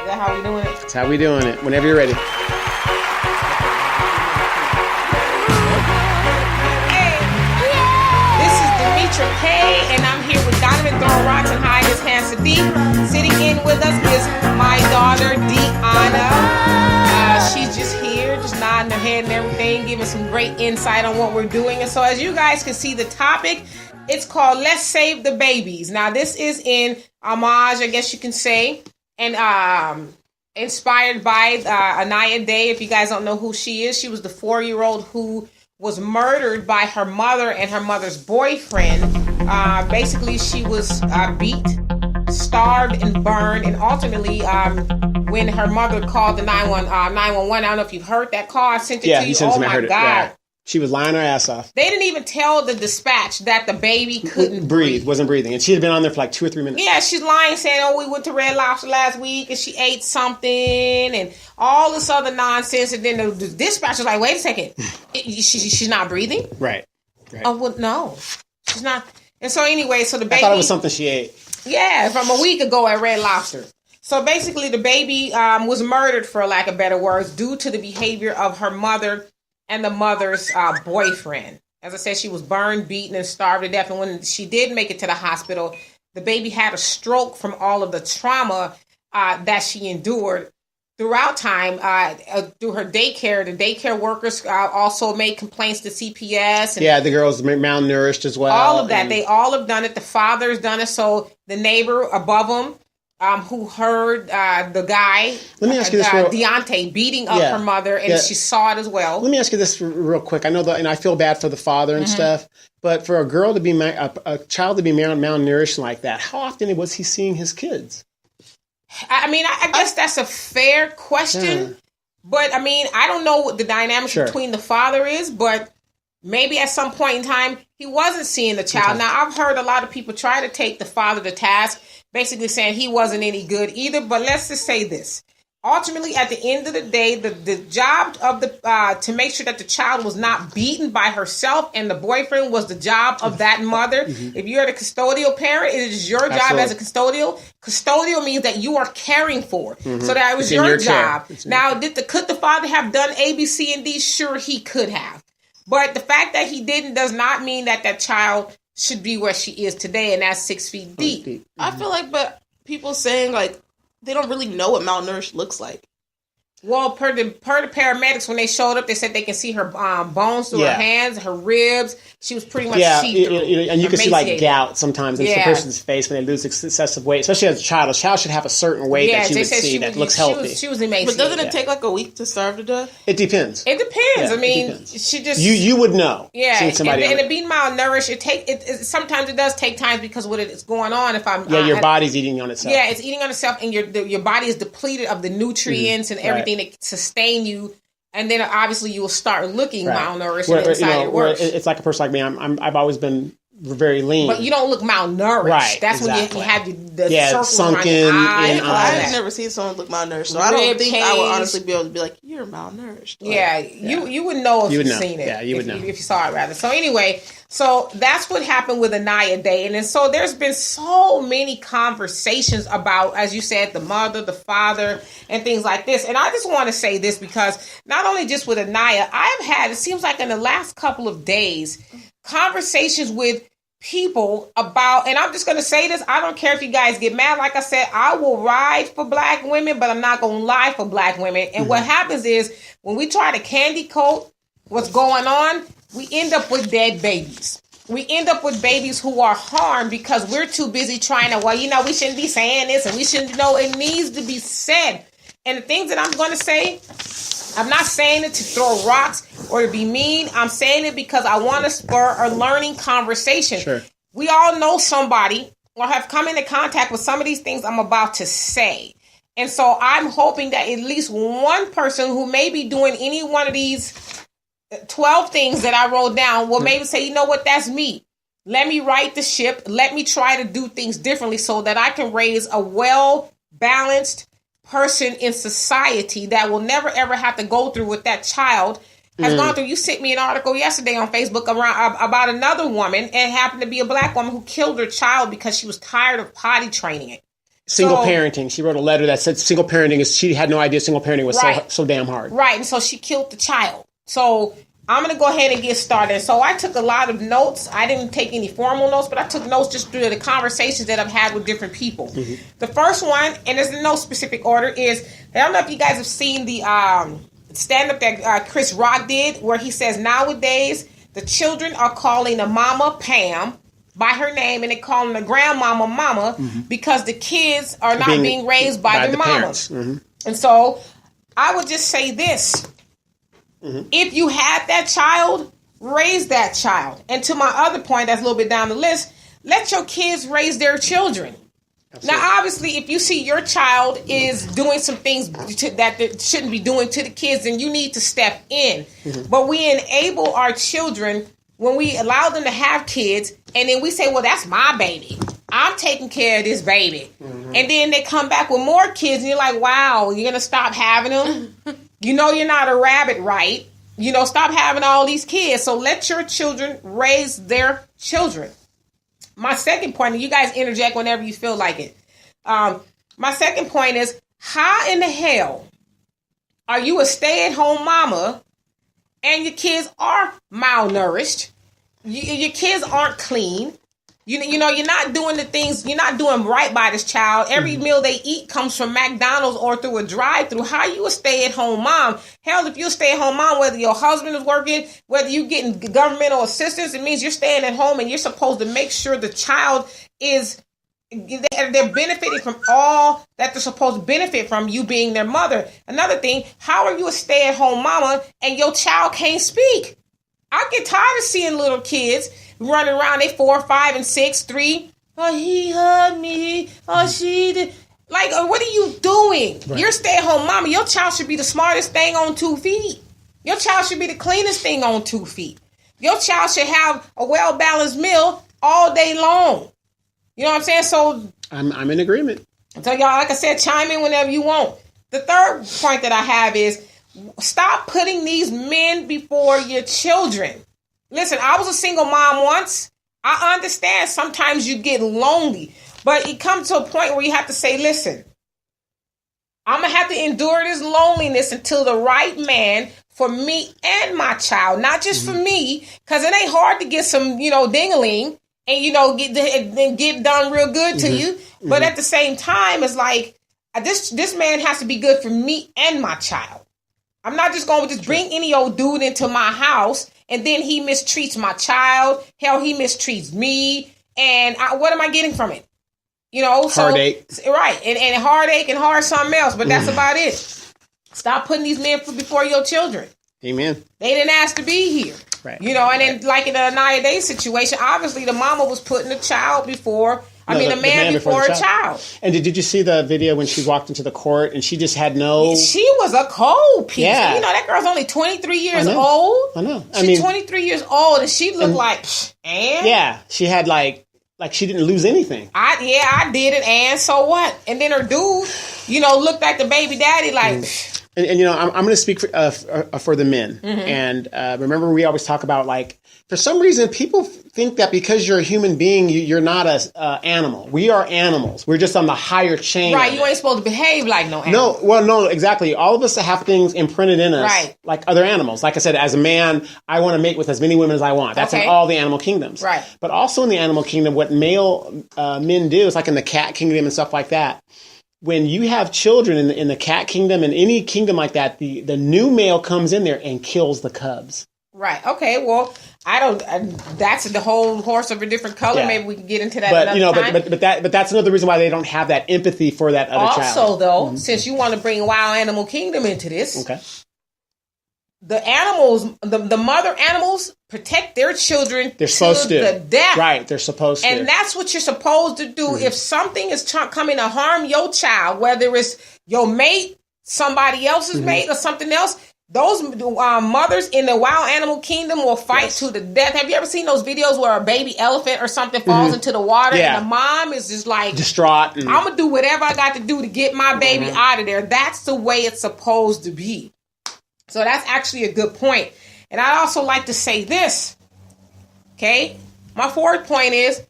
that how we doing it? That's how we doing it. Whenever you're ready. Hey, this is Demetra K, and I'm here with Donovan throwing rocks and hiding his hands to deep. Sitting in with us is my daughter, Deanna. She's just here, just nodding her head and everything, giving some great insight on what we're doing. And so as you guys can see, the topic, it's called Let's Save the Babies. Now, this is in homage, I guess you can say, and inspired by Aniya Day. If you guys don't know who she is, she was the 4-year-old who was murdered by her mother and her mother's boyfriend. Basically, she was beat, starved, and burned. And ultimately, when her mother called the 911, I don't know if you've heard that call. I sent it to you. Oh, my God. Yeah. She was lying her ass off. They didn't even tell the dispatch that the baby couldn't breathe. Wasn't breathing. And she had been on there for like 2 or 3 minutes. Yeah, she's lying, saying, oh, we went to Red Lobster last week and she ate something and all this other nonsense. And then the dispatch was like, wait a second. She's not breathing? Right. Oh, well, no. She's not. And so anyway, so the baby. I thought it was something she ate. Yeah, from a week ago at Red Lobster. So basically the baby was murdered, for lack of better words, due to the behavior of her mother and the mother's boyfriend. As I said, she was burned, beaten, and starved to death. And when she did make it to the hospital, the baby had a stroke from all of the trauma that she endured throughout time through her daycare. The daycare workers also made complaints to CPS. And the girl's malnourished as well. All of that. They all have done it. The father's done it. So the neighbor above them, who heard the guy, let me ask you this Deontay, beating up her mother, and she saw it as well. Let me ask you this real quick. I know that, and I feel bad for the father and stuff, but for a girl to be a child to be malnourished like that, how often was he seeing his kids? I mean, I guess that's a fair question, but I mean, I don't know what the dynamics between the father is, but maybe at some point in time he wasn't seeing the child. Now, I've heard a lot of people try to take the father to task, basically saying he wasn't any good either. But let's just say this. Ultimately, at the end of the day, the job of the to make sure that the child was not beaten by herself and the boyfriend was the job of that mother. If you're the custodial parent, it is your job as a custodial. Custodial means that you are caring for. So that was your job. Now, could the father have done A, B, C, and D? Sure, he could have. But the fact that he didn't does not mean that that child should be where she is today, and that's 6 feet deep. I feel like, but people saying like they don't really know what malnourished looks like. Well, per the paramedics, when they showed up, they said they can see her bones through her hands, her ribs. She was pretty much see-through. And you can see like gout sometimes in the person's face when they lose excessive weight, especially as a child. A child should have a certain weight that you would see that looks healthy. She was emaciated. But doesn't it take like a week to starve to death? It depends. It depends. I mean, she just you would know. Yeah, and to be malnourished, sometimes it does take time because what is going on. If I'm your body's eating on itself. Yeah, it's eating on itself, and your body is depleted of the nutrients and everything that sustain you, and then obviously you will start looking malnourished and inside worse. It's like a person like me. I've always been very lean, but you don't look malnourished. Right, that's when you have the circles sunken around your eyes. I've never seen someone look malnourished, so I don't think I would honestly be able to be like, you're malnourished. You would know if you've seen it. Yeah, you would know if you saw it rather. So anyway, so that's what happened with Aniya Day, and then so there's been so many conversations about, as you said, the mother, the father, and things like this. And I just want to say this because not only just with Aniya, I've had, it seems like in the last couple of days, conversations with people about, and I'm just going to say this, I don't care if you guys get mad. Like I said, I will ride for black women, but I'm not going to lie for black women. And what happens is when we try to candy coat what's going on, we end up with dead babies. We end up with babies who are harmed because we're too busy trying to, we shouldn't be saying this and we shouldn't know. It needs to be said. And the things that I'm going to say, I'm not saying it to throw rocks or to be mean. I'm saying it because I want to spur a learning conversation. Sure. We all know somebody or have come into contact with some of these things I'm about to say. And so I'm hoping that at least one person who may be doing any one of these 12 things that I wrote down will maybe say, you know what, that's me. Let me right the ship. Let me try to do things differently so that I can raise a well-balanced person in society that will never, ever have to go through what that child has gone through. You sent me an article yesterday on Facebook about another woman, and it happened to be a black woman who killed her child because she was tired of potty training it. Single parenting. She wrote a letter that said single parenting is. She had no idea single parenting was so damn hard. Right, and so she killed the child. So I'm going to go ahead and get started. So I took a lot of notes. I didn't take any formal notes, but I took notes just through the conversations that I've had with different people. Mm-hmm. The first one, and there's no specific order, is I don't know if you guys have seen the stand-up that Chris Rock did, where he says nowadays the children are calling the mama Pam by her name, and they call them the grandmama mama because the kids are not being raised by their mamas. Mm-hmm. And so I would just say this. Mm-hmm. If you had that child, raise that child. And to my other point, that's a little bit down the list, let your kids raise their children. Absolutely. Now, obviously, if you see your child is doing some things that they shouldn't be doing to the kids, then you need to step in. Mm-hmm. But we enable our children when we allow them to have kids, and then we say, well, that's my baby. I'm taking care of this baby. Mm-hmm. And then they come back with more kids, and you're like, wow, you're going to stop having them? You know you're not a rabbit, right? You know, stop having all these kids. So let your children raise their children. My second point, and you guys interject whenever you feel like it. My second point is, how in the hell are you a stay-at-home mama and your kids are malnourished? Your kids aren't clean. You know, you're not doing the things, you're not doing right by this child. Every meal they eat comes from McDonald's or through a drive-thru. How you a stay-at-home mom? Hell, if you're a stay-at-home mom, whether your husband is working, whether you're getting governmental assistance, it means you're staying at home and you're supposed to make sure the child is, they're benefiting from all that they're supposed to benefit from, you being their mother. Another thing, how are you a stay-at-home mama and your child can't speak? I get tired of seeing little kids running around, they 4, 5, and 6, 3. Oh, he hugged me. Oh, she did. Like, what are you doing? Right. You're a stay-at-home mama. Your child should be the smartest thing on 2 feet. Your child should be the cleanest thing on 2 feet. Your child should have a well-balanced meal all day long. You know what I'm saying? So I'm in agreement. So y'all, like I said, chime in whenever you want. The third point that I have is stop putting these men before your children. Listen, I was a single mom once. I understand sometimes you get lonely, but it comes to a point where you have to say, listen, I'm going to have to endure this loneliness until the right man for me and my child, not just for me, because it ain't hard to get some, ding-a-ling and, get done real good to you. But at the same time, it's like, this man has to be good for me and my child. I'm not just going to just bring any old dude into my house and then he mistreats my child. Hell, he mistreats me. And what am I getting from it? Heartache. Right. And heartache and hard something else. But that's about it. Stop putting these men before your children. Amen. They didn't ask to be here. Right. And then like in the Aniya Day situation, obviously the mama was putting the child before... the man before a child. And did you see the video when she walked into the court and she just had no... She was a cold piece. Yeah. That girl's only 23 years old. I know. She's 23 years old and she looked like... And? Yeah. She had like she didn't lose anything. I did it, and so what? And then her dude, looked like the baby daddy like... And I'm going to speak for the men. Mm-hmm. And remember, we always talk about, like, for some reason, people think that because you're a human being, you're not an animal. We are animals. We're just on the higher chain. Right. You ain't supposed to behave like no animal. No, exactly. All of us have things imprinted in us like other animals. Like I said, as a man, I want to mate with as many women as I want. That's in all the animal kingdoms. Right. But also in the animal kingdom, what male men do is like in the cat kingdom and stuff like that. When you have children in the cat kingdom and any kingdom like that, the new male comes in there and kills the cubs. Right. Okay. Well, that's the whole horse of a different color. Yeah. Maybe we can get into that another time. But that's another reason why they don't have that empathy for that other child. Also, though, since you want to bring Wild Animal Kingdom into this, okay. The animals, the mother animals, protect their children. They're supposed to the death. Right, they're supposed to. And that's what you're supposed to do. Mm-hmm. If something is coming to harm your child, whether it's your mate, somebody else's mate, or something else, those mothers in the Wild Animal Kingdom will fight to the death. Have you ever seen those videos where a baby elephant or something falls into the water and the mom is just like... distraught. I'm going to do whatever I got to do to get my baby out of there. That's the way it's supposed to be. So that's actually a good point. And I'd also like to say this, okay? My fourth point is,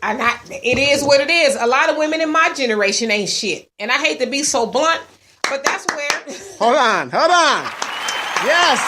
It is what it is. A lot of women in my generation ain't shit. And I hate to be so blunt, but that's where... Hold on. Yes.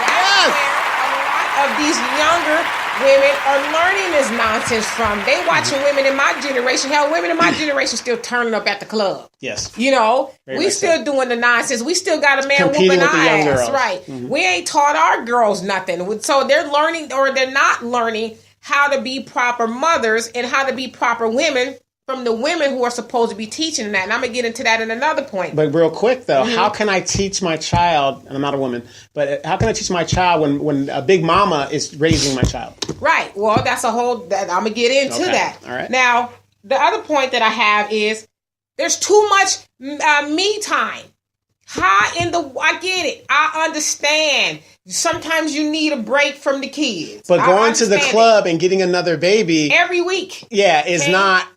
Where a lot of these younger women are learning this nonsense from. They watching women in my generation. Hell, women in my generation still turning up at the club. Yes. You know, Very we much still so. doing the nonsense. We still got a man Competing whooping with our the young ass. girls. Right. Mm-hmm. We ain't taught our girls nothing. So they're learning, or they're not learning how to be proper mothers and how to be proper women from the women who are supposed to be teaching that. And I'm going to get into that in another point. But real quick, though, how can I teach my child, and I'm not a woman, but how can I teach my child when a big mama is raising my child? Right. Well, that's a whole, I'm going to get into that. All right. Now, the other point that I have is there's too much me time. I get it. I understand. Sometimes you need a break from the kids. But going to the club and getting another baby every week, is not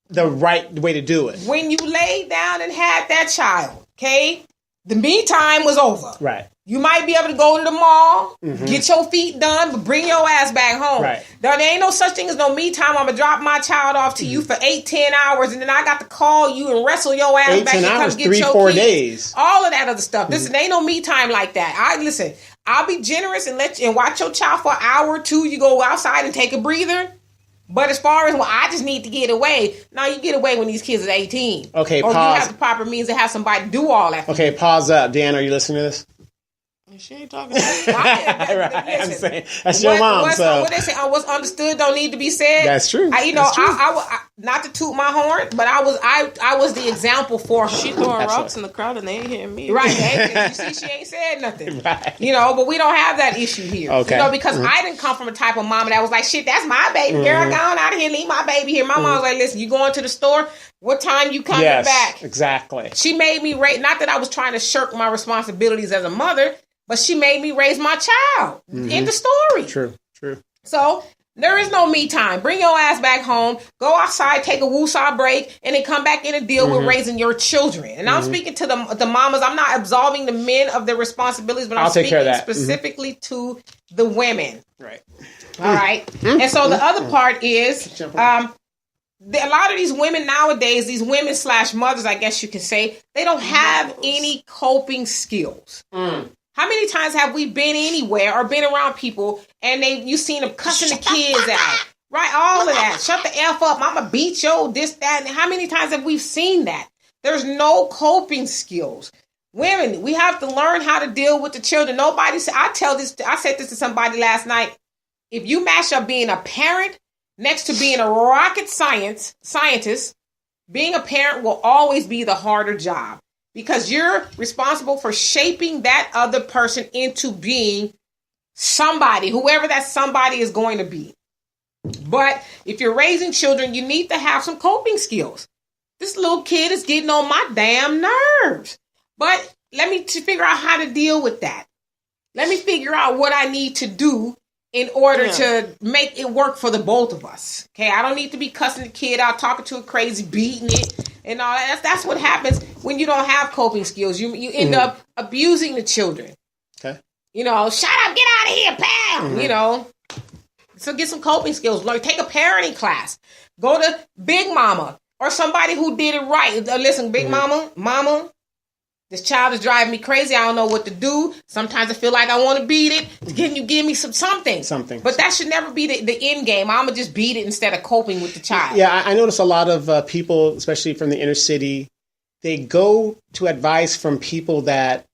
the right way to do it. When you lay down and had that child, okay, the me time was over. Right. You might be able to go to the mall, get your feet done, but bring your ass back home. Right. There ain't no such thing as no me time. I'm going to drop my child off to you for 8-10 hours, and then I got to call you and wrestle your ass back and come get 3-4 your days. All of that other stuff. Listen, ain't no me time like that. I'll be generous and let you and watch your child for an hour or two. You go outside and take a breather. But as far as, I just need to get away. Now you get away when these kids are 18. Okay, or pause. you have the proper means to have somebody do all that. Okay, pause up. Dan, are you listening to this? She ain't talking to me. Right. I'm saying that's your mom. What they say? What's understood don't need to be said. That's true. I not to toot my horn, but I was the example for her. She throwing rocks in the crowd and they ain't hearing me. Right. You see, she ain't said nothing. Right. But we don't have that issue here. Okay. Because I didn't come from a type of mama that was like, shit, that's my baby. Girl, go on out of here, leave my baby here. My mom was like, listen, you going to the store? What time you coming back? Exactly. She made me not that I was trying to shirk my responsibilities as a mother, but she made me raise my child. In the story. True. So there is no me time. Bring your ass back home. Go outside, take a woosah break, and then come back in and deal with raising your children. And I'm speaking to the mamas. I'm not absolving the men of their responsibilities, but I'm speaking specifically to the women. Right. All right. And so the other part is a lot of these women nowadays, these women / mothers, I guess you could say, they don't have any coping skills. How many times have we been anywhere or been around people and you seen them cussing the kids out? Right? All of that. Shut the F up. Mama beat yo, this, that. And how many times have we seen that? There's no coping skills. Women, we have to learn how to deal with the children. I said this to somebody last night. If you mash up being a parent next to being a rocket scientist, being a parent will always be the harder job. Because you're responsible for shaping that other person into being somebody, whoever that somebody is going to be. But if you're raising children, you need to have some coping skills. This little kid is getting on my damn nerves. But let me figure out how to deal with that. Let me figure out what I need to do in order to make it work for the both of us. Okay, I don't need to be cussing the kid out, talking to a crazy, beating it, and all that. That's what happens when you don't have coping skills. You end up abusing the children. Okay. Shut up, get out of here, pal. So get some coping skills. Learn, take a parenting class. Go to Big Mama or somebody who did it right. Listen, Big Mama, this child is driving me crazy. I don't know what to do. Sometimes I feel like I want to beat it. Can you give me something? Something. But that should never be the end game. I'm going to just beat it instead of coping with the child. Yeah, I notice a lot of people, especially from the inner city, they go to advice from people that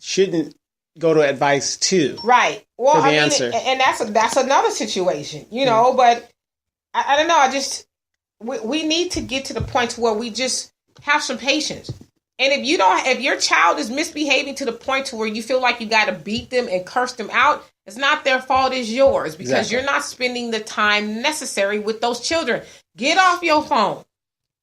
shouldn't go to advice to. Right. Well, for the answer. And that's another situation, but I don't know. We need to get to the point where we just have some patience. And if your child is misbehaving to the point to where you feel like you got to beat them and curse them out, it's not their fault, it's yours, because you're not spending the time necessary with those children. Get off your phone.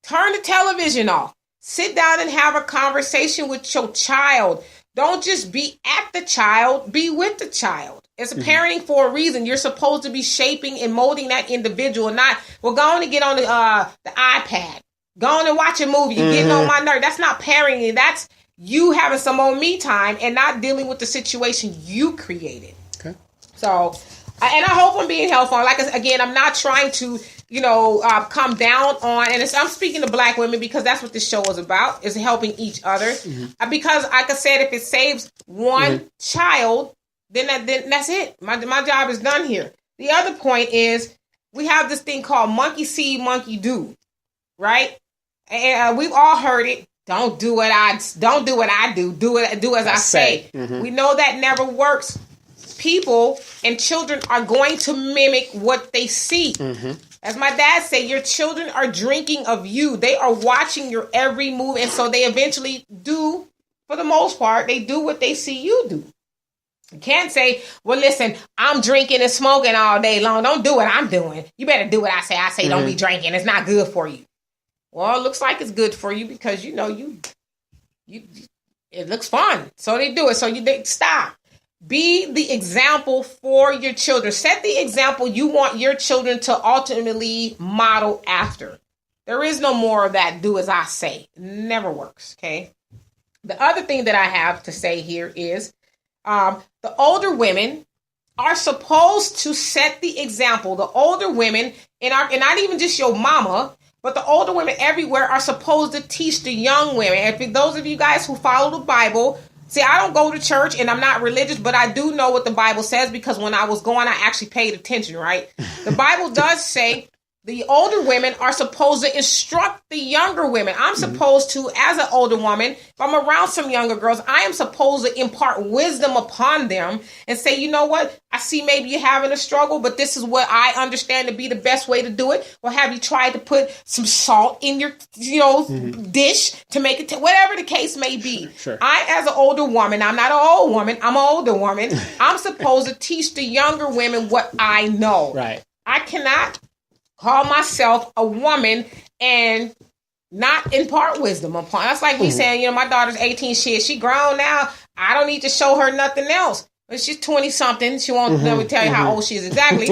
Turn the television off. Sit down and have a conversation with your child. Don't just be at the child, be with the child. It's a parenting for a reason. You're supposed to be shaping and molding that individual, not, go on and get on the iPad. Go on and watch a movie. You're getting on my nerve. That's not parenting. That's you having some more me time and not dealing with the situation you created. Okay. So, and I hope I'm being helpful. Like, again, I'm not trying to come down on, and I'm speaking to black women because that's what this show is about, is helping each other. Because like I said, if it saves one child, then that's it. My job is done here. The other point is we have this thing called monkey see, monkey do, right? And we've all heard it. Don't do what I do. Do as I say. We know that never works. People and children are going to mimic what they see. As my dad said, your children are drinking of you. They are watching your every move, and so they eventually do, for the most part, they do what they see you do. You can't say, well, listen, I'm drinking and smoking all day long. Don't do what I'm doing. You better do what I say. I say don't be drinking. It's not good for you. Well, it looks like it's good for you because, you it looks fun. So they do it. So they stop. Be the example for your children. Set the example you want your children to ultimately model after. There is no more of that do as I say. It never works, okay? The other thing that I have to say here is the older women are supposed to set the example. The older women, and not even just your mama, but the older women everywhere are supposed to teach the young women. And for those of you guys who follow the Bible, see, I don't go to church and I'm not religious, but I do know what the Bible says because when I was going, I actually paid attention, right? The Bible does say the older women are supposed to instruct the younger women. I'm supposed to, as an older woman, if I'm around some younger girls, I am supposed to impart wisdom upon them and say, you know what? I see maybe you're having a struggle, but this is what I understand to be the best way to do it. Well, have you tried to put some salt in your, dish to make it, whatever the case may be. Sure. I, as an older woman, I'm not an old woman, I'm an older woman. I'm supposed to teach the younger women what I know. Right. I cannot call myself a woman and not impart wisdom upon. That's like me saying, my daughter's 18, she grown now. I don't need to show her nothing else. But she's 20 something. She won't never tell you how old she is exactly,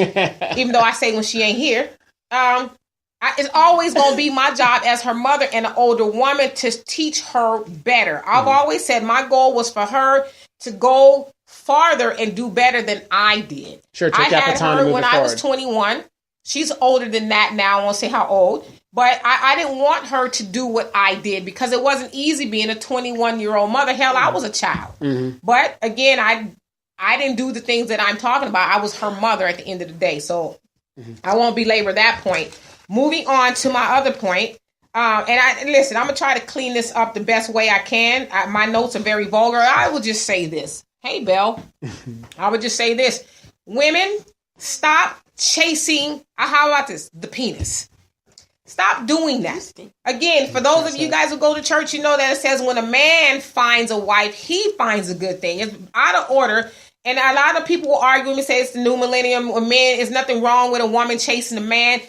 even though I say when she ain't here. It's always going to be my job as her mother and an older woman to teach her better. I've always said my goal was for her to go farther and do better than I did. Sure, take that baton when I was 21. She's older than that now. I won't say how old. But I didn't want her to do what I did because it wasn't easy being a 21-year-old mother. Hell, I was a child. But again, I didn't do the things that I'm talking about. I was her mother at the end of the day. So I won't belabor that point. Moving on to my other point. Listen, I'm going to try to clean this up the best way I can. My notes are very vulgar. I will just say this. Hey, Belle. I would just say this. Women, stop chasing, how about this? The penis. Stop doing that. Again, for those of you guys who go to church, you know that it says when a man finds a wife, he finds a good thing. It's out of order. And a lot of people will argue with me, say it's the new millennium. A man, there's nothing wrong with a woman chasing a man.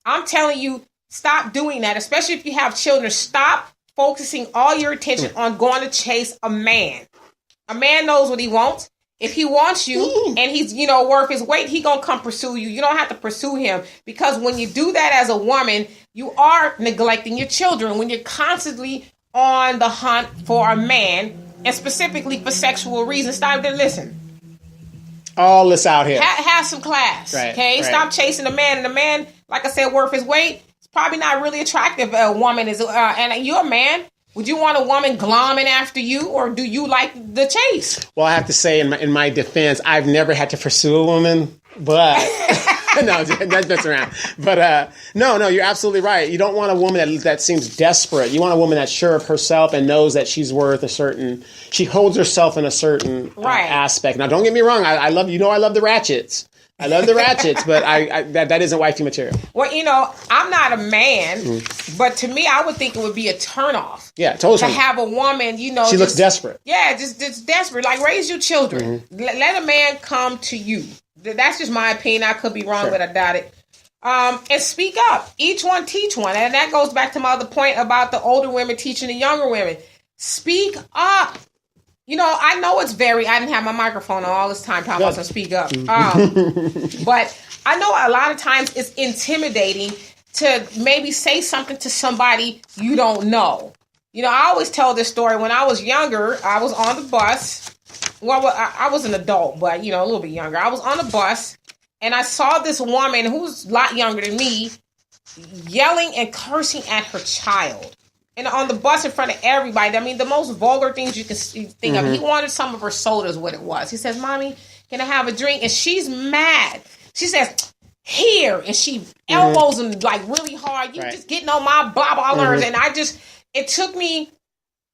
I'm telling you, stop doing that, especially if you have children. Stop focusing all your attention on going to chase a man. A man knows what he wants. If he wants you and he's, worth his weight, he gonna come pursue you. You don't have to pursue him because when you do that as a woman, you are neglecting your children. When you're constantly on the hunt for a man and specifically for sexual reasons, stop there. Listen. All this out here. Have some class. Right, okay? Right. Stop chasing a man. And a man, like I said, worth his weight. It's probably not really attractive. A woman is, and you're a man. Would you want a woman glomming after you, or do you like the chase? Well, I have to say, in my defense, I've never had to pursue a woman, but no, that's messing around. But no, you're absolutely right. You don't want a woman that seems desperate. You want a woman that's sure of herself and knows that she's worth a certain. She holds herself in a certain aspect. Now, don't get me wrong. I love I love the ratchets. I love the ratchets, but that isn't wifey material. Well, I'm not a man, but to me, I would think it would be a turnoff. Yeah, totally. To have a woman, she looks desperate. Yeah, just desperate. Like, raise your children. Let a man come to you. That's just my opinion. I could be wrong, but I doubt it. And speak up. Each one teach one. And that goes back to my other point about the older women teaching the younger women. Speak up. I know I didn't have my microphone on all this time talking about some speak up. But I know a lot of times it's intimidating to maybe say something to somebody you don't know. I always tell this story. When I was younger, I was on the bus. Well, I was an adult, but, a little bit younger. I was on the bus and I saw this woman who's a lot younger than me yelling and cursing at her child. And on the bus in front of everybody. I mean, the most vulgar things you can think of. He wanted some of her sodas, what it was. He says, Mommy, can I have a drink? And she's mad. She says, here. And she elbows him like really hard. You just getting on my blah, blah, nerves. And it took me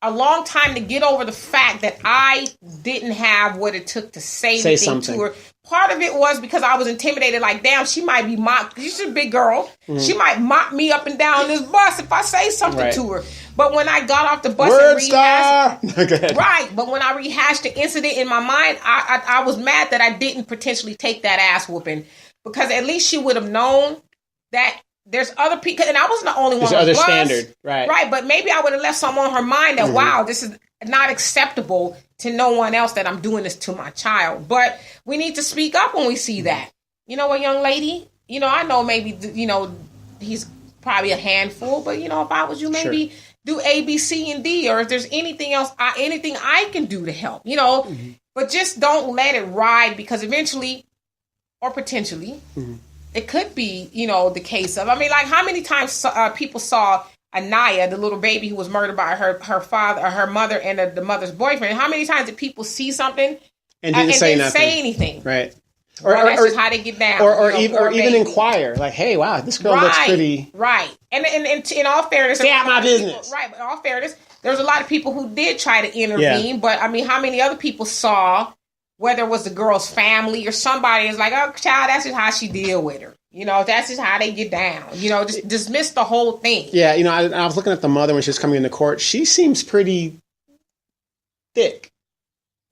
a long time to get over the fact that I didn't have what it took to say anything something to her. Part of it was because I was intimidated, like, damn, she might be mocked. She's a big girl. She might mock me up and down this bus if I say something to her. But when I got off the bus and rehashed, right, but when I rehashed the incident in my mind, I was mad that I didn't potentially take that ass whooping, because at least she would have known that there's other people, and I wasn't the only one. There's other standard, right? Right, but maybe I would have left something on her mind that, wow, this is not acceptable to no one else that I'm doing this to my child. But we need to speak up when we see that. You know, a young lady, you know, I know maybe, you know, he's probably a handful, but, you know, if I was you, maybe do A, B, C, and D, or if there's anything else, anything I can do to help, you know, but just don't let it ride, because eventually, or potentially, it could be, you know, the case of, I mean, like, how many times people saw Aniya, the little baby who was murdered by her father, or her mother, and the mother's boyfriend? How many times did people see something and didn't say anything? Right. Or that's just how they get down. Or even inquire, like, hey, wow, this girl looks pretty. Right. And in all fairness, stay out my business. Right. But in all fairness, there's a lot of people who did try to intervene. Yeah. But I mean, how many other people saw, whether it was the girl's family or somebody, is like, oh, child, that's just how she deal with her. You know, that's just how they get down. You know, just dismiss the whole thing. Yeah, you know, I was looking at the mother when she was coming into court. She seems pretty thick.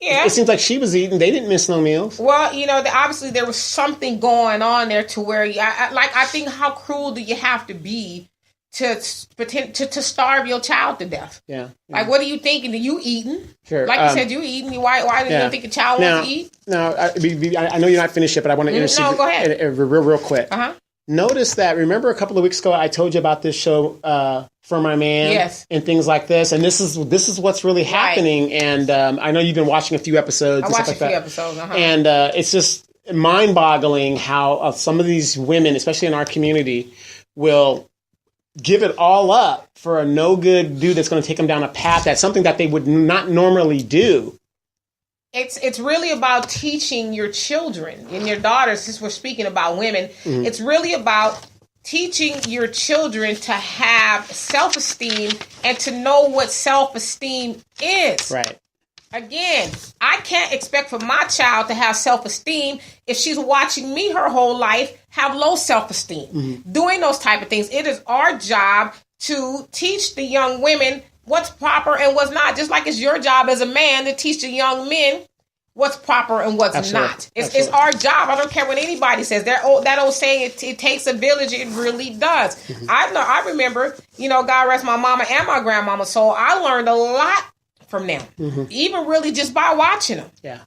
Yeah. It seems like she was eating. They didn't miss no meals. Well, you know, obviously there was something going on there to where, I think, how cruel do you have to be to starve your child to death? Yeah. Like, what are you thinking? Are you eating? Sure. Like you said, you eating. Why do you think a child wants to eat? No, I know you're not finished yet, but I want to intercede. No, go ahead. Real quick. Notice that, remember a couple of weeks ago, I told you about this show, For My Man, and things like this, and this is what's really happening. And I know you've been watching a few episodes. I watched a few episodes, and it's just mind-boggling how some of these women, especially in our community, will give it all up for a no-good dude that's going to take them down a path that's something that they would not normally do. It's really about teaching your children and your daughters, since we're speaking about women, it's really about teaching your children to have self-esteem and to know what self-esteem is. Right. Again, I can't expect for my child to have self-esteem if she's watching me her whole life have low self-esteem. Doing those type of things. It is our job to teach the young women what's proper and what's not, just like it's your job as a man to teach the young men what's proper and what's not. It's our job. I don't care what anybody says. That old saying, it takes a village. It really does. I remember, you know, God rest my mama and my grandmama, so I learned a lot from them, even really just by watching them. Yeah.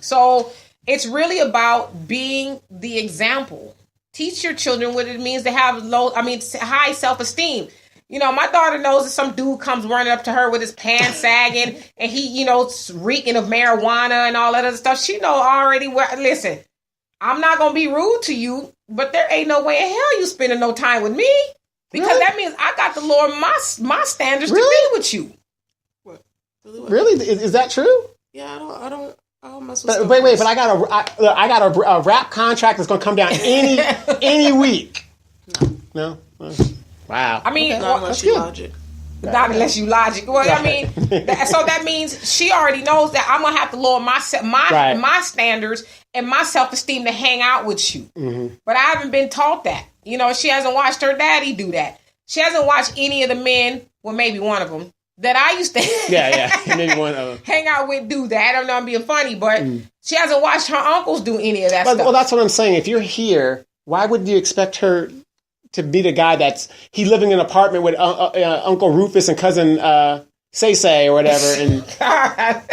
So it's really about being the example. Teach your children what it means to have high self-esteem. You know, my daughter knows that some dude comes running up to her with his pants sagging and he, you know, reeking of marijuana and all that other stuff. She know already listen, I'm not going to be rude to you, but there ain't no way in hell you spending no time with me, because that means I got to lower my standards to be with you. What? Really? Is that true? Yeah, I don't mess with wait, but I got a rap contract that's going to come down any week. No? Wow. I mean, not unless you logic. Not unless you logic. Well, I mean, so that means she already knows that I'm gonna have to lower my standards and my self-esteem to hang out with you. But I haven't been taught that. You know, she hasn't watched her daddy do that. She hasn't watched any of the men, well, maybe one of them, that I used to maybe one of them hang out with do that. I don't know, I'm being funny, but she hasn't watched her uncles do any of that stuff. Well, that's what I'm saying. If you're here, why would you expect her to be the guy he living in an apartment with Uncle Rufus and cousin Say or whatever, and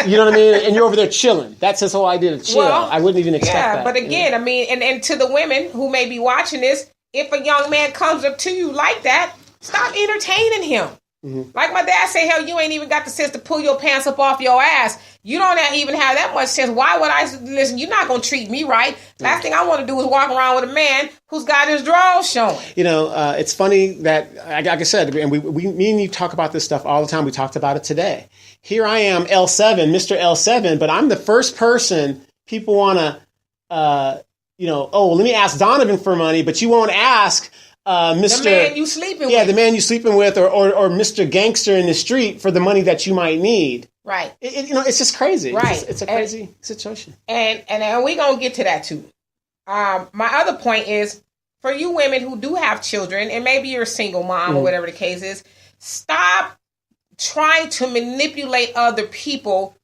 you know what I mean? And you're over there chilling. That's his whole idea to chill. Well, I wouldn't even expect that. Yeah, but again, I mean, and to the women who may be watching this, if a young man comes up to you like that, stop entertaining him. Like my dad say, hell, you ain't even got the sense to pull your pants up off your ass. You don't even have that much sense. Why would I listen? You're not going to treat me right. Last thing I want to do is walk around with a man who's got his drawers showing. It's funny that, like I said, and me and you talk about this stuff all the time. We talked about it today. Here I am, L7, Mr. L7, but I'm the first person people want to, let me ask Donovan for money, but you won't ask Mr. The man you sleeping with. Yeah, the man you sleeping with, or Mr. Gangster in the street for the money that you might need. Right. It's just crazy. Right. It's a crazy situation. And we're going to get to that too. My other point is, for you women who do have children, and maybe you're a single mom or whatever the case is, stop trying to manipulate other people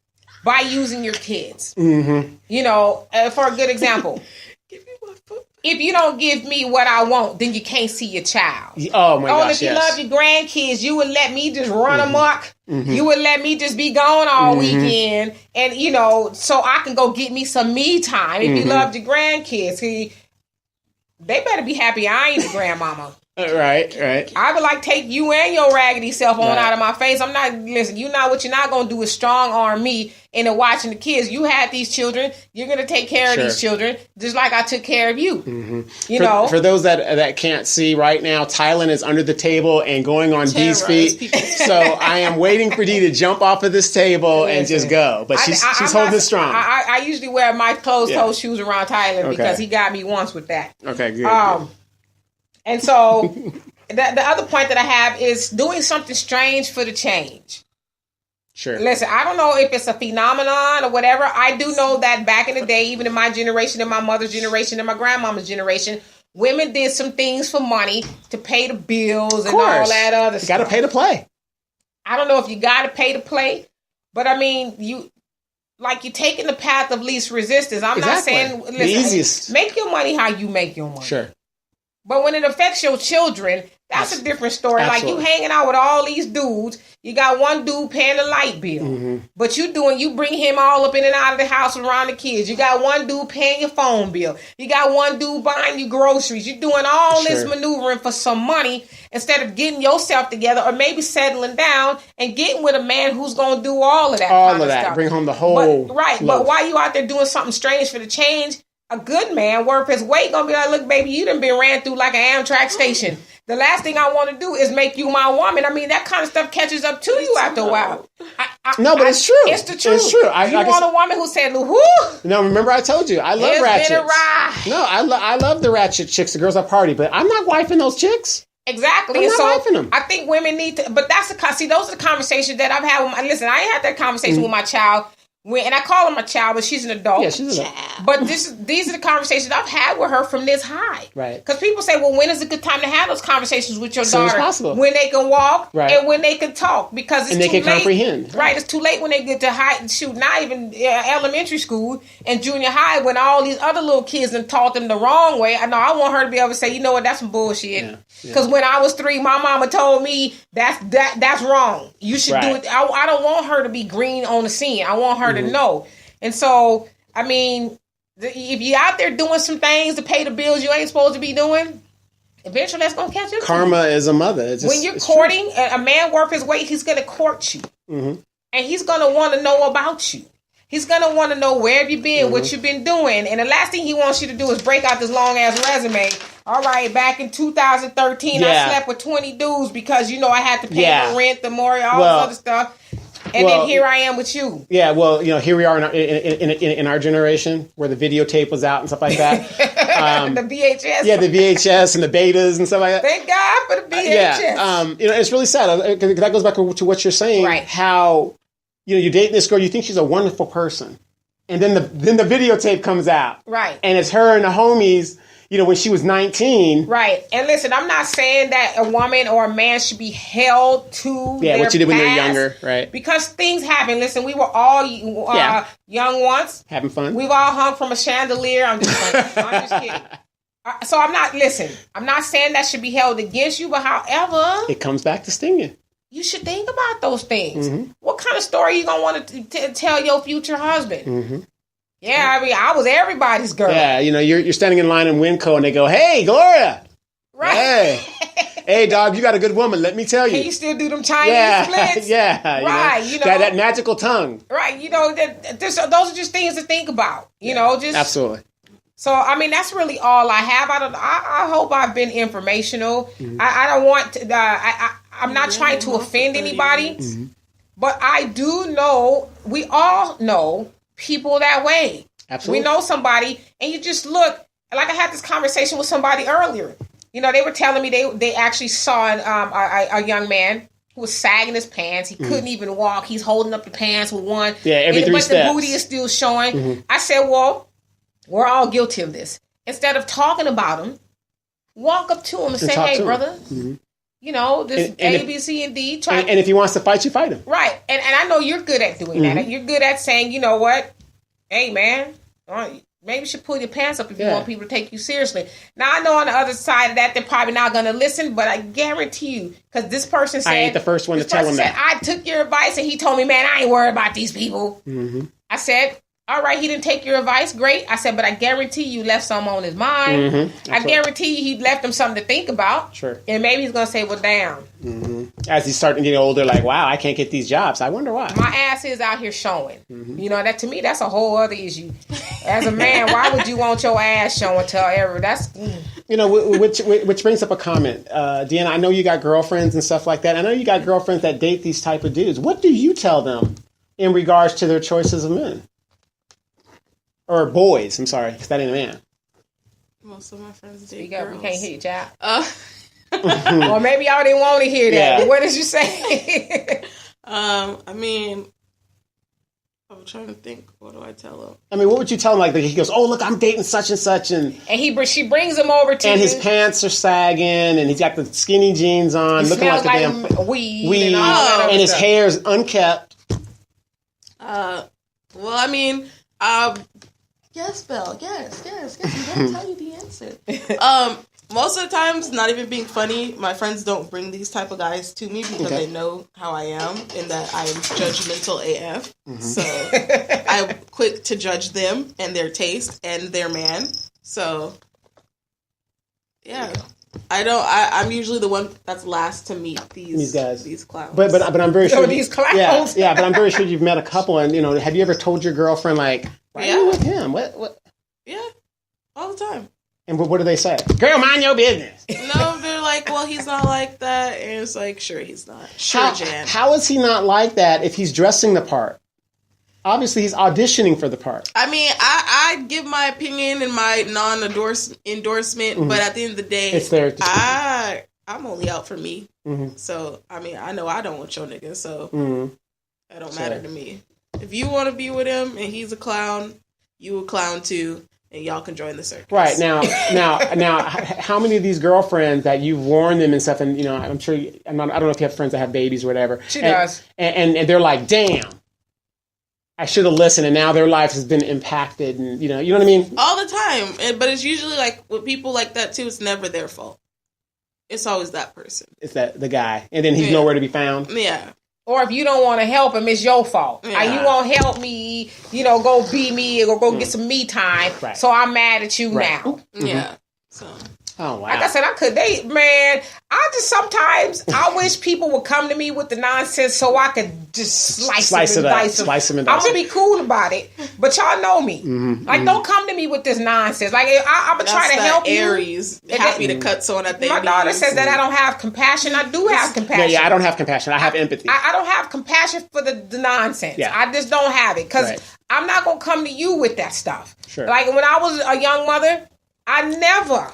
by using your kids. For a good example. If you don't give me what I want, then you can't see your child. Oh my gosh, if you love your grandkids, you would let me just run amok. You would let me just be gone all weekend. And, so I can go get me some me time. If you loved your grandkids, they better be happy I ain't the grandmama. Right. I would like take you and your raggedy self on out of my face. I'm not, listen, what you're not going to do is strong arm me into watching the kids. You had these children. You're going to take care of these children just like I took care of you. For those that can't see right now, Tylen is under the table and going on Dee's feet. So I am waiting for Dee to jump off of this table and just go. But she's holding it strong. I usually wear my closed-toe shoes around Tylen because he got me once with that. Okay, good. And so the other point that I have is doing something strange for the change. Sure. Listen, I don't know if it's a phenomenon or whatever. I do know that back in the day, even in my generation, in my mother's generation, and my grandmama's generation, women did some things for money to pay the bills and all that other stuff. You got to pay to play. I don't know if you got to pay to play, but I mean, you're taking the path of least resistance. I'm not saying, listen, the easiest. Make your money how you make your money. Sure. But when it affects your children, that's a different story. Absolutely. Like, you hanging out with all these dudes. You got one dude paying the light bill. But you bring him all up in and out of the house around the kids. You got one dude paying your phone bill. You got one dude buying you groceries. You're doing all this maneuvering for some money instead of getting yourself together or maybe settling down and getting with a man who's going to do all of that kind of stuff. Bring home the whole But while you out there doing something strange for the change, a good man worth his weight gonna be like, look, baby, you done been ran through like an Amtrak station. The last thing I want to do is make you my woman. I mean, that kind of stuff catches up to you after a while. But it's true. It's the truth. It's true. You want a woman who said, whoo. No, remember I told you, I love ratchets. Been a ride. No, I love the ratchet chicks, the girls I party, but I'm not wifing those chicks. Exactly. I'm not wifing them. I think women need to, but those are the conversations that I've had with listen, I ain't had that conversation with my child. And I call her my child, but she's an adult. Yeah, she's an adult. But these are the conversations I've had with her from this high. Right. Because people say, well, when is a good time to have those conversations with your daughter? As soon as possible. When they can walk and when they can talk. Because it's and they too can late. comprehend. Right. It's too late when they get to not even elementary school and junior high when all these other little kids have taught them the wrong way. I know I want her to be able to say, you know what, that's some bullshit. Because when I was 3, my mama told me that's wrong. You should do it. I don't want her to be green on the scene. I want her to know. And so, I mean, if you're out there doing some things to pay the bills you ain't supposed to be doing, eventually that's going to catch up. Karma is a mother. When you're courting a man worth his weight, he's going to court you. And he's going to want to know about you. He's going to want to know where have you been, what you've been doing. And the last thing he wants you to do is break out this long-ass resume. All right, back in 2013, I slept with 20 dudes because, I had to pay the rent, the mortgage, all this other stuff. And then here I am with you. Yeah, well, here we are in our generation where the videotape was out and stuff like that. The VHS. Yeah, the VHS and the betas and stuff like that. Thank God for the VHS. It's really sad. That goes back to what you're saying. Right. How, you're dating this girl, you think she's a wonderful person. And then the videotape comes out. Right. And it's her and the homies, when she was 19. Right. And listen, I'm not saying that a woman or a man should be held to their what you did when you were past, younger, right? Because things happen. Listen, we were all young once. Having fun. We've all hung from a chandelier. I'm just kidding. So I'm not saying that should be held against you, but however, it comes back to sting you. You should think about those things. What kind of story are you going to want to tell your future husband? Yeah, I mean, I was everybody's girl. Yeah, you're standing in line in Winco and they go, "Hey, Gloria!" Right. Hey. Hey, dog, you got a good woman. Let me tell you. Can you still do them Chinese splits? Yeah. Right. That magical tongue. Right. Those are just things to think about. Just absolutely. So, I mean, that's really all I have. I hope I've been informational. I don't want to. I'm not trying to offend anybody, but I do know. We all know people that way. Absolutely. We know somebody, and you just look. Like I had this conversation with somebody earlier. They were telling me they actually saw a young man who was sagging his pants. He couldn't even walk. He's holding up the pants with one. Yeah, every 3 steps. But the booty is still showing. I said, well, we're all guilty of this. Instead of talking about him, walk up to him and say, hey, brother, this A, B, C, and D. And if he wants to fight you, fight him. Right. And I know you're good at doing that. You're good at saying, you know what? Hey, man, maybe you should pull your pants up if you want people to take you seriously. Now, I know on the other side of that, they're probably not going to listen, but I guarantee you, because this person said... I ain't the first one to tell him that. I took your advice, and he told me, man, I ain't worried about these people. I said, all right, he didn't take your advice. Great. I said, but I guarantee you left something on his mind. I guarantee you he left him something to think about. Sure. And maybe he's going to say, well, damn. As he's starting to get older, like, wow, I can't get these jobs. I wonder why. My ass is out here showing. That to me, that's a whole other issue. As a man, why would you want your ass showing till ever? That's... which brings up a comment. Deanna, I know you got girlfriends and stuff like that. I know you got girlfriends that date these type of dudes. What do you tell them in regards to their choices of men? Or boys, I'm sorry, because that ain't a man. Most of my friends date girls. We can't hear you, child. Or maybe y'all didn't want to hear that. Yeah. What did you say? I mean, I'm trying to think. What do I tell him? I mean, what would you tell him? Like he goes, "Oh, look, I'm dating such and such," and she brings him over to and his pants are sagging, and he's got the skinny jeans on, looking like a damn weed, and his hair's unkept. Well, I mean, yes, Belle. Yes. I'm gonna tell you the answer. Most of the times, not even being funny, my friends don't bring these type of guys to me because they know how I am and that I am judgmental AF. So I'm quick to judge them and their taste and their man. So yeah, I'm usually the one that's last to meet these guys, these clowns. But I'm very sure these clowns. Yeah, but I'm very sure you've met a couple, and have you ever told your girlfriend like, why are you with him? What? Yeah, all the time. And what do they say? Girl, mind your business. No, they're like, well, he's not like that. And it's like, sure, he's not. Sure, Jan. How is he not like that if he's dressing the part? Obviously, he's auditioning for the part. I mean, I give my opinion and my non-endorsement, but at the end of the day, it's there. I'm only out for me. So, I mean, I know I don't want your nigga, so that don't matter to me. If you want to be with him and he's a clown, you a clown too. And y'all can join the circus. Right now, how many of these girlfriends that you've warned them and stuff, and I'm sure I don't know if you have friends that have babies or whatever. She does, and they're like, damn, I should have listened, and now their life has been impacted, and you know what I mean. All the time, but it's usually like with people like that too. It's never their fault. It's always that person. It's the guy, and then he's nowhere to be found. Yeah. Or if you don't want to help him, it's your fault. Yeah. You won't help me, go be me or go get some me time. Right. So I'm mad at you now. Yeah. So. Oh, wow. Like I said, I just sometimes, I wish people would come to me with the nonsense so I could just slice them and dice them. Slice them and dice I'm going to be cool about it, but y'all know me. Don't come to me with this nonsense. Like, I'm going to try to help you. Aries, happy to cut someone at their My daughter says that I don't have compassion. I do have compassion. Yeah, I don't have compassion. I have empathy. I don't have compassion for the nonsense. Yeah. I just don't have it because I'm not going to come to you with that stuff. Sure. Like, when I was a young mother, I never...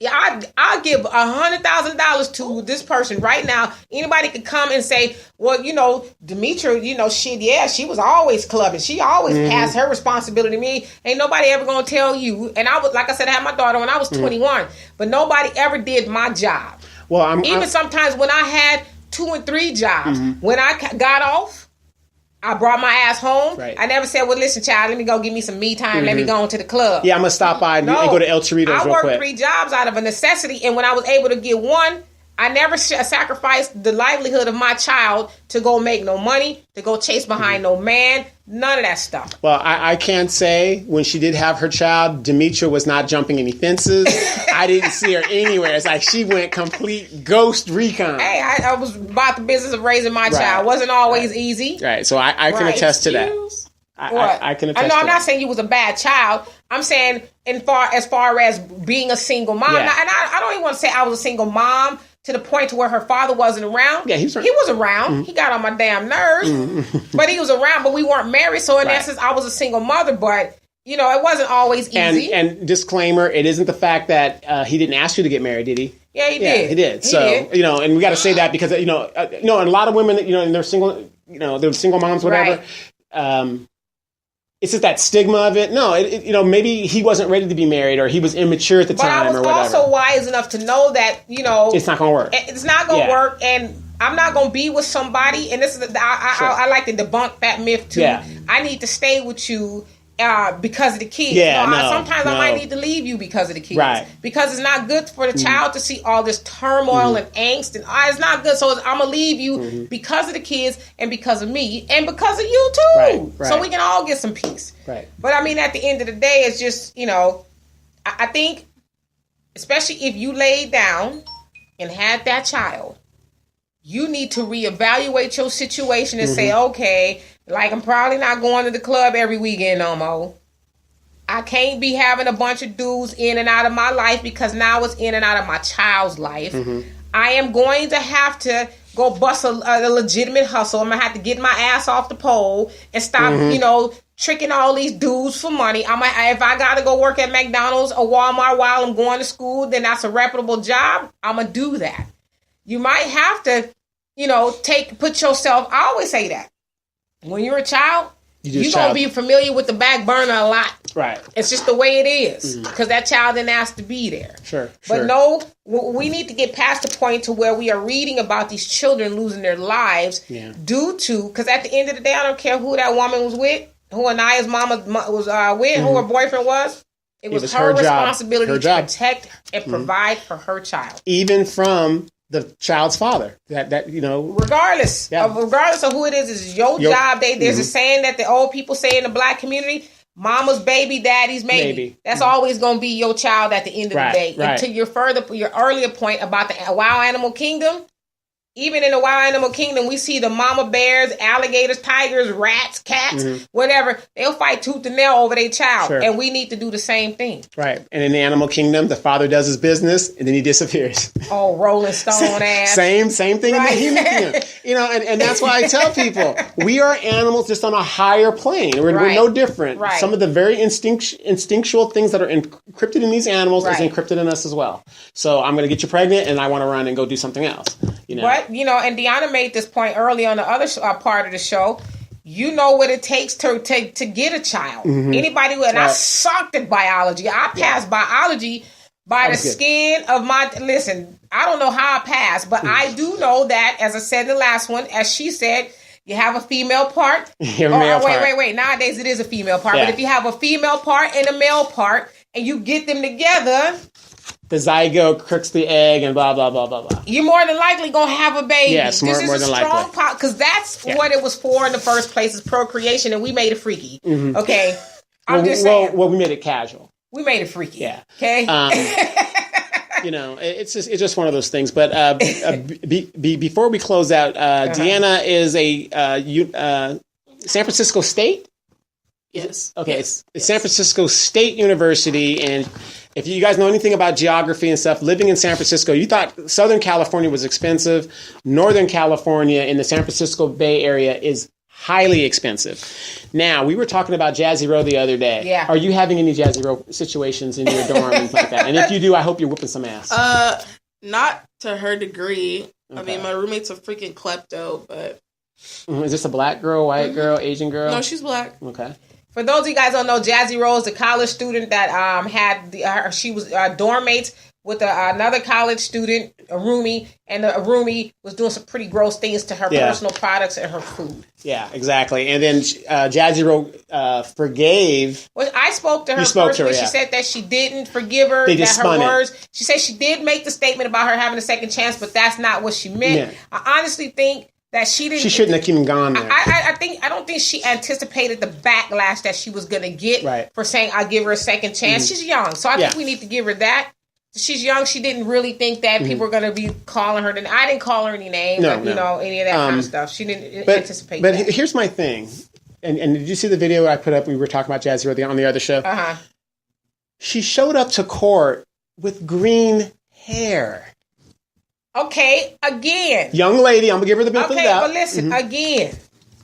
I give $100,000 to this person right now. Anybody could come and say, well, Demetra, shit, yeah, she was always clubbing. She always passed her responsibility to me. Ain't nobody ever going to tell you. And I was, like I said, I had my daughter when I was 21, but nobody ever did my job. Well, sometimes when I had 2 and 3 jobs, when I got off, I brought my ass home. Right. I never said, well, listen, child, let me go give me some me time. Let me go into the club. Yeah, I'm going to stop by and go to El Chorritos real quick. I worked 3 jobs out of a necessity, and when I was able to get one, I never sacrificed the livelihood of my child to go make no money, to go chase behind no man, none of that stuff. Well, I can't say when she did have her child, Demetra was not jumping any fences. I didn't see her anywhere. It's like she went complete ghost recon. Hey, I was about the business of raising my child. It wasn't always easy. Right, so I can attest to that. I can attest to that. I'm not saying you was a bad child. I'm saying as far as being a single mom. Yeah. I don't even want to say I was a single mom to the point to where her father wasn't around. Yeah, he was around. Mm-hmm. He got on my damn nerves. Mm-hmm. But he was around, but we weren't married. So in essence, I was a single mother. But, it wasn't always easy. And disclaimer, it isn't the fact that he didn't ask you to get married, did he? Yeah, he did. He did. So, and we got to say that because, and a lot of women, and they're single, they're single moms, whatever. Right. It's just that stigma of it. No, maybe he wasn't ready to be married or he was immature at the time or whatever. But I was also wise enough to know that, it's not going to work. It's not going to work, and I'm not going to be with somebody, and this is, I like to debunk that myth too. Yeah. I need to stay with you because of the kids. Sometimes I might need to leave you because of the kids. Right. Because it's not good for the child to see all this turmoil and angst, and it's not good. So I'm going to leave you because of the kids and because of me and because of you too. Right. So we can all get some peace. Right. But I mean, at the end of the day, it's just, I think, especially if you laid down and had that child, you need to reevaluate your situation and say, okay, like I'm probably not going to the club every weekend no more. I can't be having a bunch of dudes in and out of my life because now it's in and out of my child's life. I am going to have to go bust a legitimate hustle. I'm going to have to get my ass off the pole and stop, tricking all these dudes for money. If I got to go work at McDonald's or Walmart while I'm going to school, then that's a reputable job. I'm going to do that. You might have to, put yourself, I always say that. When you're a child, you're going to be familiar with the back burner a lot. Right. It's just the way it is. Because that child didn't ask to be there. Sure. But no, we need to get past the point to where we are reading about these children losing their lives due to, because at the end of the day, I don't care who that woman was with, who Aniya's mama was with, who her boyfriend was. It was her responsibility to protect and provide for her child. Even from the child's father, regardless of who it is your job. There's a saying that the old people say in the black community: "Mama's baby, daddy's maybe." That's always going to be your child at the end of the day. And to your earlier point about the wild animal kingdom. Even in the wild animal kingdom, we see the mama bears, alligators, tigers, rats, cats, whatever. They'll fight tooth and nail over their child. Sure. And we need to do the same thing. Right. And in the animal kingdom, the father does his business and then he disappears. Oh, Rolling Stone ass. Same thing in the human kingdom. And that's why I tell people, we are animals just on a higher plane. We're no different. Right. Some of the very instinctual things that are encrypted in these animals is encrypted in us as well. So I'm going to get you pregnant and I want to run and go do something else. But, and Deanna made this point early on the other part of the show. You know what it takes to get a child. Anybody and I sucked at biology. I passed biology by the skin of my... Listen, I don't know how I passed, but I do know that, as I said in the last one, as she said, you have a female part. Wait. Nowadays it is a female part. Yeah. But if you have a female part and a male part, and you get them together... The zygote crooks the egg and blah, blah, blah, blah, blah. You're more than likely going to have a baby. Yes, more than likely. Because that's what it was for in the first place, is procreation, and we made it freaky. Okay? I'm just saying. Well, we made it casual. We made it freaky. Yeah. Okay? It's just one of those things. But before we close out, Deanna is a San Francisco State? Yes. Okay, yes. It's San Francisco State University, and if you guys know anything about geography and stuff, living in San Francisco, you thought Southern California was expensive. Northern California in the San Francisco Bay Area is highly expensive. Now, we were talking about Jazzy Row the other day. Yeah. Are you having any Jazzy Row situations in your dorm and things like that? And if you do, I hope you're whooping some ass. Not to her degree. Okay. I mean, my roommate's a freaking klepto, but... Is this a black girl, white girl, Asian girl? No, she's black. Okay. For those of you guys don't know, Jazzy Rose, the college student that she was dorm mates with another college student a roomie, and a roomie was doing some pretty gross things to her personal products and her food. Yeah, exactly. And then Jazzy forgave. Well, I spoke to her personally. She said that she didn't forgive her. They just spun it. She said she did make the statement about her having a second chance, but that's not what she meant. Yeah. I honestly think that she didn't. She shouldn't have even gone there. I don't think she anticipated the backlash that she was going to get for saying I'll give her a second chance. She's young, so I think we need to give her that. She's young. She didn't really think that people were going to be calling her. I didn't call her any names, any of that kind of stuff. She didn't anticipate that. But here's my thing. And did you see the video I put up? We were talking about Jazzy on the other show. Uh-huh. She showed up to court with green hair. Okay, again. Young lady, I'm going to give her the benefit of the doubt. Okay, but listen, again.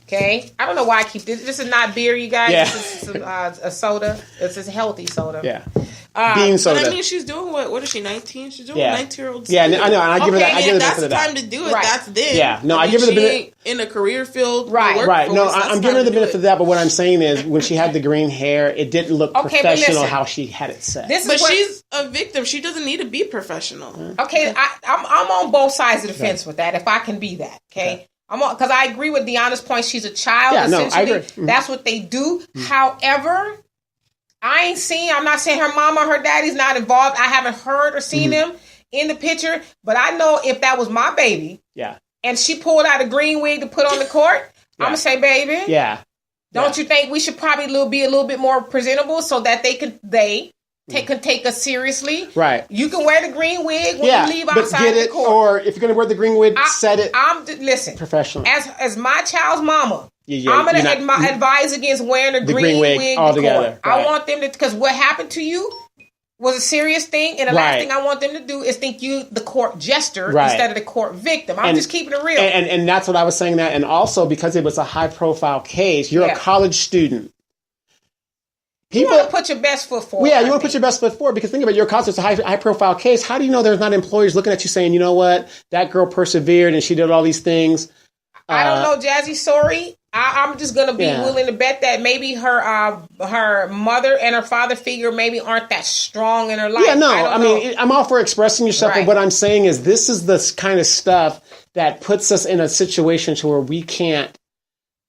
Okay? I don't know why I keep this. This is not beer, you guys. Yeah. This is a soda. It's a healthy soda. Yeah. Bean soda. But I mean, she's doing what is she, 19? She's doing 19-year-old. Yeah, I know. And I give her that. I give her the benefit of that. That's the time to do it. Right. That's then. Yeah. No, I give her the benefit. In a career field. Right. No, I'm giving her the benefit of that. But what I'm saying is, when she had the green hair, it didn't look professional how she had it set. But she's a victim. She doesn't need to be professional. Okay, I'm on both sides of the fence with that. If I can be that, okay. Because I agree with Deanna's point. She's a child. Yeah, essentially. No, I agree. Mm-hmm. That's what they do. However, I'm not saying her mama or her daddy's not involved. I haven't heard or seen them in the picture. But I know if that was my baby, and she pulled out a green wig to put on the court, I'm going to say, baby, don't you think we should probably be a little bit more presentable so that they can take us seriously? Right. You can wear the green wig when you leave outside the court. Or if you're going to wear the green wig, set it. Listen, professional. As my child's mama, I'm going to advise against wearing a green wig altogether. I want them to, because what happened to you was a serious thing, and the last thing I want them to do is think you the court jester instead of the court victim. I'm just keeping it real. And that's what I was saying that. And also because it was a high profile case, you're a college student. You want to put your best foot forward. Yeah, you want to put your best foot forward because think about it, your college, it's a high profile case. How do you know there's not employers looking at you saying, you know what, that girl persevered and she did all these things? I don't know, Jazzy. Sorry, I'm just gonna be willing to bet that maybe her mother and her father figure maybe aren't that strong in her life. Yeah, no, I mean, I'm all for expressing yourself, but what I'm saying is this is the kind of stuff that puts us in a situation to where we can't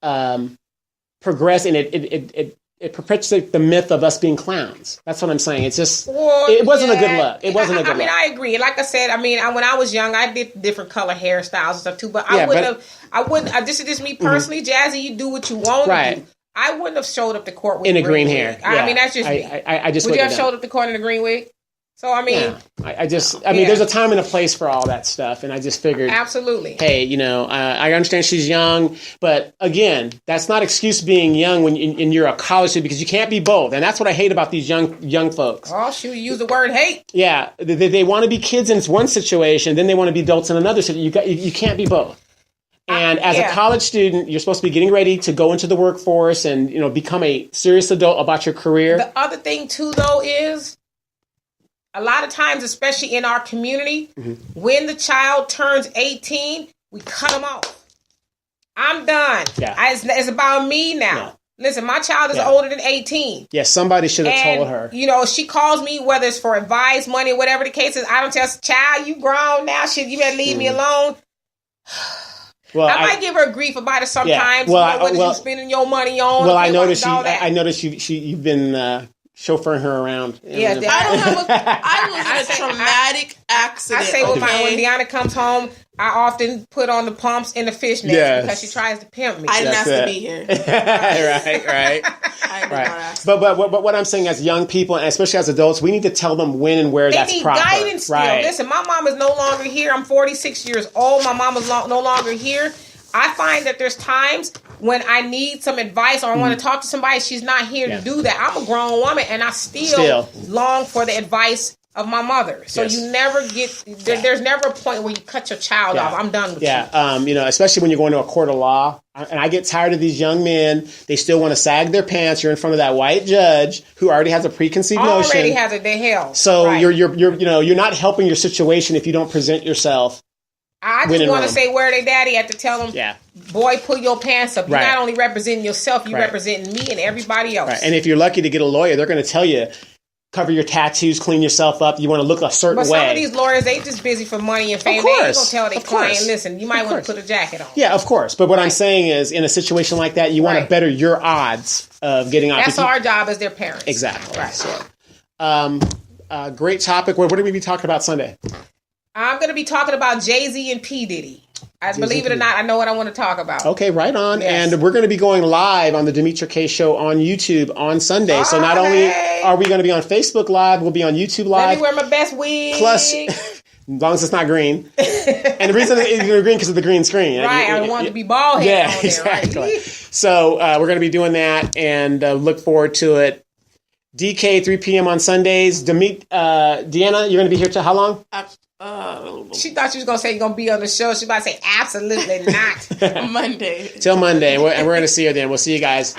progress, and it perpetuates the myth of us being clowns. That's what I'm saying. It's just, it wasn't a good look. It wasn't a good look. I mean, I agree. Like I said, when I was young, I did different color hairstyles and stuff too, but I wouldn't, this is just me personally, Jazzy, you do what you want to do. I wouldn't have showed up to court with in a green hair. I mean, that's just me. I just would you have showed up to court in a green wig? So, I mean... I mean, there's a time and a place for all that stuff, and I just figured... Absolutely. Hey, I understand she's young, but again, that's not excuse being young when you're a college student, because you can't be both, and that's what I hate about these young folks. Oh, shoot, you use the word hate. Yeah, they want to be kids in one situation, then they want to be adults in another situation. You can't be both. And as a college student, you're supposed to be getting ready to go into the workforce and, become a serious adult about your career. The other thing, too, though, is... A lot of times, especially in our community, when the child turns 18, we cut them off. I'm done. Yeah. It's about me now. Yeah. Listen, my child is older than 18. Yeah, somebody should have told her. She calls me, whether it's for advice, money, whatever the case is. I don't tell child, you grown now. Shit, you better leave me alone. Well, I might give her grief about it sometimes. Yeah. What you spending your money on? Well, I noticed you've been chauffeuring her around. Yeah, I was in a traumatic accident. I say when Deanna comes home, I often put on the pumps and the fishnets because she tries to pimp me. I didn't ask to be here. right. I did not ask. But what I'm saying, as young people, and especially as adults, we need to tell them when and where that's proper. They need guidance still. Right. Listen, my mom is no longer here. I'm 46 years old. My mom is no longer here. I find that there's times when I need some advice or I want to talk to somebody, she's not here to do that. I'm a grown woman and I still long for the advice of my mother. So you never get, there's never a point where you cut your child off. I'm done with you. Yeah, especially when you're going to a court of law. And I get tired of these young men. They still want to sag their pants. You're in front of that white judge who already has a preconceived notion. Already has a hell. So you're not helping your situation if you don't present yourself. I just want to say where they daddy at to tell them, boy, pull your pants up. You're not only representing yourself, you're representing me and everybody else. Right. And if you're lucky to get a lawyer, they're going to tell you, cover your tattoos, clean yourself up. You want to look a certain But way. some of these lawyers, they just busy for money and fame. Of They ain't course. gonna tell their Of course. client, listen, you might Of want to course. put a jacket on. Yeah, of course. But what I'm saying is, in a situation like that, you want to Right. better your odds of getting out. That's our job as their parents. Exactly. Right. So, great topic. What are we be talking about Sunday? I'm going to be talking about Jay-Z and P. Diddy. Believe it or not, I know what I want to talk about. Okay, right on. Yes. And we're going to be going live on the Demetra K Show on YouTube on Sunday. So not only are we going to be on Facebook Live, we'll be on YouTube Let Live. me wear my best wig. Plus, as long as it's not green. And the reason it's green because of the green screen. Right, I want to be bald headed on there, exactly. right? So we're going to be doing that and look forward to it. DK, 3 p.m. on Sundays. Deanna, you're going to be here till how long? She thought you was going to say you're going to be on the show. She about to say, absolutely not. Monday. Till Monday. And we're going to see her then. We'll see you guys.